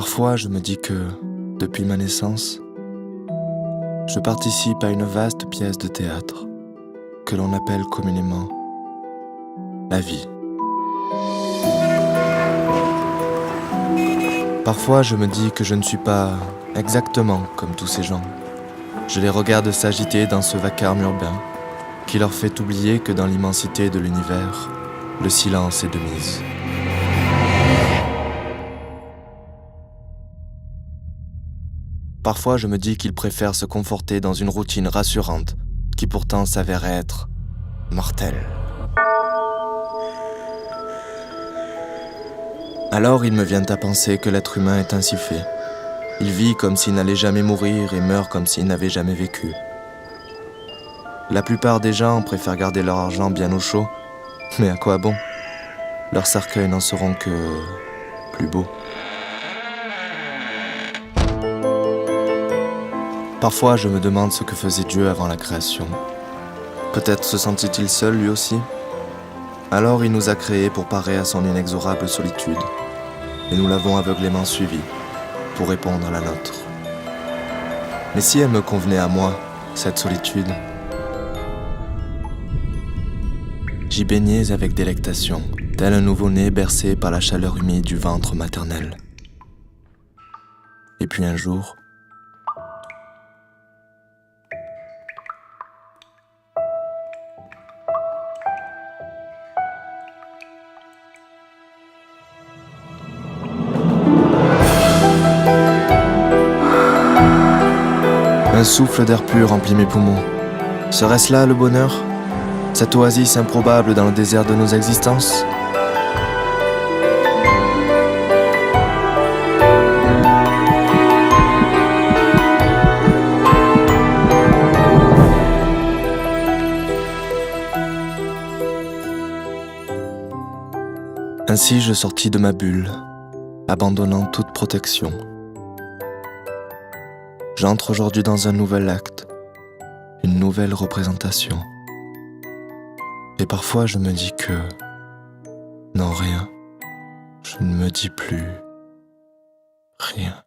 Parfois, je me dis que, depuis ma naissance, je participe à une vaste pièce de théâtre que l'on appelle communément la vie. Parfois, je me dis que je ne suis pas exactement comme tous ces gens. Je les regarde s'agiter dans ce vacarme urbain qui leur fait oublier que dans l'immensité de l'univers, le silence est de mise. Parfois, je me dis qu'ils préfèrent se conforter dans une routine rassurante qui pourtant s'avère être mortelle. Alors il me vient à penser que l'être humain est ainsi fait. Il vit comme s'il n'allait jamais mourir et meurt comme s'il n'avait jamais vécu. La plupart des gens préfèrent garder leur argent bien au chaud, mais à quoi bon? Leurs cercueils n'en seront que plus beaux. Parfois, je me demande ce que faisait Dieu avant la création. Peut-être se sentit-il seul lui aussi? Alors il nous a créés pour parer à son inexorable solitude, et nous l'avons aveuglément suivi pour répondre à la nôtre. Mais si elle me convenait à moi, cette solitude, j'y baignais avec délectation, tel un nouveau-né bercé par la chaleur humide du ventre maternel. Et puis un jour, un souffle d'air pur remplit mes poumons. Serait-ce là le bonheur? Cette oasis improbable dans le désert de nos existences? Ainsi je sortis de ma bulle, abandonnant toute protection. J'entre aujourd'hui dans un nouvel acte, une nouvelle représentation. Et parfois je me dis que, non rien, je ne me dis plus rien.